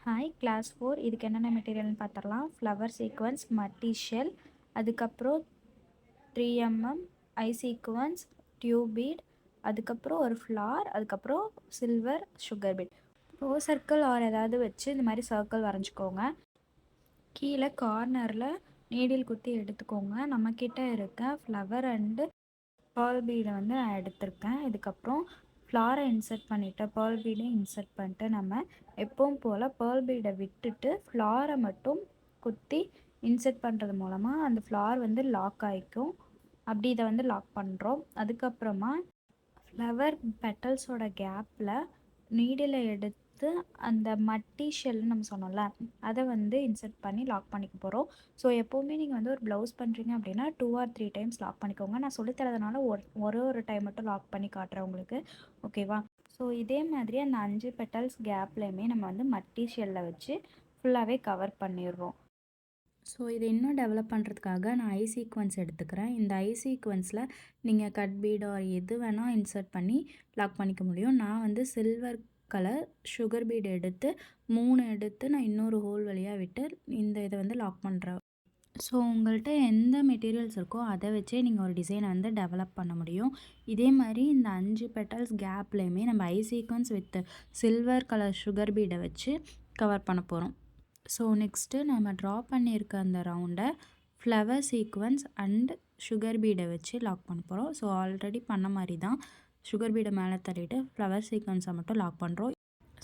Hi class 4 இதுக்கு என்னென்ன மெட்டீரியல்னு பார்த்துடலாம். ஃப்ளவர் சீக்வன்ஸ், மட்டி ஷெல், அதுக்கப்புறம் 3mm ஐ சீக்வன்ஸ், டியூப் பீட், அதுக்கப்புறம் ஒரு ஃப்ளார், அதுக்கப்புறம் சில்வர் சுகர் பீட். ரோ சர்க்கிள் ஆர் ஏதாவது வச்சு இந்த மாதிரி சர்க்கிள் வரைஞ்சிக்கோங்க. கீழே கார்னரில் நீடில் குத்தி எடுத்துக்கோங்க. நம்மக்கிட்ட இருக்க ஃப்ளவர் அண்டு பேர்ல் பீடை வந்து நான் எடுத்திருக்கேன். இதுக்கப்புறம் ஃப்ளாரை இன்சர்ட் பண்ணிவிட்டு பேர்ல் பீடையும் இன்சர்ட் பண்ணிட்டு நம்ம எப்பவும் போல் பேர்ல் பீடை விட்டுட்டு ஃப்ளாரை மட்டும் குத்தி இன்சர்ட் பண்ணுறது மூலமாக அந்த ஃப்ளார் வந்து லாக் ஆகிக்கும். அப்படி இதை வந்து லாக் பண்ணுறோம். அதுக்கப்புறமா ஃப்ளவர் பெட்டல்ஸோட கேப்பில் நீடில் எடுத்து அந்த மட்டி ஷெல்னு நம்ம சொன்னோம்ல, அதை வந்து இன்சர்ட் பண்ணி லாக் பண்ணிக்க போகிறோம். ஸோ எப்போவுமே நீங்கள் வந்து ஒரு ப்ளவுஸ் பண்ணுறீங்க அப்படின்னா 2 or 3 டைம்ஸ் லாக் பண்ணிக்கோங்க. நான் சொல்லித்தரதுனால ஒரு டைம் மட்டும் லாக் பண்ணி காட்டுறேன் உங்களுக்கு, ஓகேவா? ஸோ இதே மாதிரி அந்த 5 பெட்டல்ஸ் கேப்லேயுமே நம்ம வந்து மட்டி ஷெல்லை வச்சு ஃபுல்லாகவே கவர் பண்ணிடுறோம். ஸோ இதை இன்னும் டெவலப் பண்ணுறதுக்காக நான் ஐ சீக்வன்ஸ் எடுத்துக்கிறேன். இந்த ஐ சீக்வன்ஸில் நீங்கள் கட் பீட் ஆர் எது வேணால் இன்சர்ட் பண்ணி லாக் பண்ணிக்க முடியும். நான் வந்து சில்வர் கலர் சுகர் பீட் எடுத்து 3 எடுத்து நான் இன்னொரு ஹோல் வழியாக விட்டு இந்த இதை வந்து லாக் பண்ணுறேன். ஸோ உங்கள்கிட்ட எந்த மெட்டீரியல்ஸ் இருக்கோ அதை வச்சே நீங்கள் ஒரு டிசைனை வந்து டெவலப் பண்ண முடியும். இதே மாதிரி இந்த 5 பெட்டல்ஸ் கேப்லேயுமே நம்ம ஐ sequins with silver colour sugar பீடை வச்சு கவர் பண்ண போகிறோம். ஸோ நெக்ஸ்ட்டு நம்ம ட்ரா பண்ணியிருக்க அந்த ரவுண்டை ஃப்ளவர் சீக்வன்ஸ் அண்ட் சுகர் பீடை வச்சு லாக் பண்ண போகிறோம். ஸோ ஆல்ரெடி பண்ண மாதிரி தான் சுகர் பீடை மேலே தள்ளிட்டு ஃப்ளவர் சீக்வன்ஸை மட்டும் லாக் பண்ணுறோம்.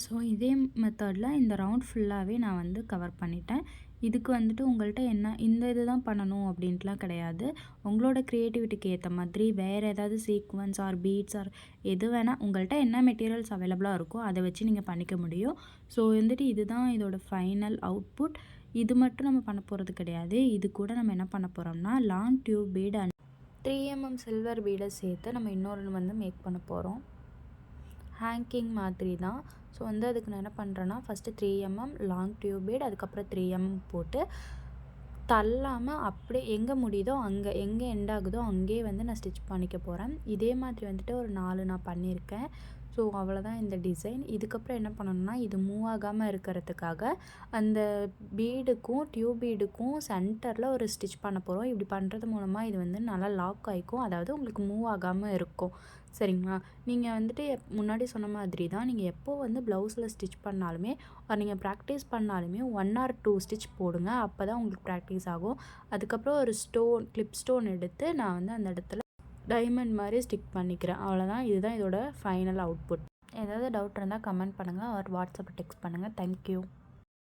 ஸோ இதே மெத்தடில் இந்த ரவுண்ட் ஃபுல்லாகவே நான் வந்து கவர் பண்ணிட்டேன். இதுக்கு வந்துட்டு உங்கள்கிட்ட என்ன இந்த இது தான் பண்ணணும் அப்படின்ட்டுலாம் கிடையாது. உங்களோட க்ரியேட்டிவிட்டிக்கு ஏற்ற மாதிரி வேறு ஏதாவது சீக்வன்ஸ் ஆர் பீட்ஸ் ஆர் எது வேணால் உங்கள்கிட்ட என்ன மெட்டீரியல்ஸ் அவைலபிளாக இருக்கோ அதை வச்சு நீங்கள் பண்ணிக்க முடியும். ஸோ வந்துட்டு இதுதான் இதோட ஃபைனல் அவுட்புட். இது மட்டும் நம்ம பண்ண போகிறது கிடையாது. இது கூட நம்ம என்ன பண்ண போகிறோம்னா long tube beat and 3mm silver பீடை சேர்த்து நம்ம இன்னொரு வந்து மேக் பண்ண போகிறோம். ஹேங்கிங் மாதிரி தான். ஸோ வந்து அதுக்கு நான் என்ன பண்ணுறேன்னா first 3mm long tube beat, அதுக்கப்புறம் 3mm போட்டு தள்ளாமல் அப்படியே எங்கே முடியுதோ அங்கே, எங்கே எண்ட் ஆகுதோ அங்கேயே வந்து நான் ஸ்டிச் பண்ணிக்க போகிறேன். இதே மாதிரி வந்துட்டு ஒரு 4 நான் பண்ணியிருக்கேன். ஸோ அவ்வளோதான் இந்த டிசைன். இதுக்கப்புறம் என்ன பண்ணணும்னா இது மூவ் ஆகாமல் இருக்கிறதுக்காக அந்த பீடுக்கும் டியூப் பீடுக்கும் சென்டரில் ஒரு ஸ்டிச் பண்ண போகிறோம். இப்படி பண்ணுறது மூலமாக இது வந்து நல்லா லாக் ஆகிக்கும், அதாவது உங்களுக்கு மூவ் ஆகாமல் இருக்கும். சரிங்களா? நீங்கள் வந்துட்டு முன்னாடி சொன்ன மாதிரி தான் நீங்கள் எப்போ வந்து ப்ளவுஸில் ஸ்டிச் பண்ணாலுமே நீங்கள் ப்ராக்டிஸ் பண்ணாலுமே 1 or 2 ஸ்டிச் போடுங்க. அப்போ தான் உங்களுக்கு ப்ராக்டிஸ் ஆகும். அதுக்கப்புறம் ஒரு கிளிப் ஸ்டோன் எடுத்து நான் வந்து அந்த இடத்துல டைமண்ட் மாதிரி ஸ்டிக் பண்ணிக்கிறேன். அவ்வளோதான். இதுதான் இதோட ஃபைனல் அவுட்புட். ஏதாவது டவுட் இருந்தால் கமெண்ட் பண்ணுங்கள் ஆர் வாட்ஸ்அப்பில் டெக்ஸ்ட் பண்ணுங்கள். தேங்க்யூ.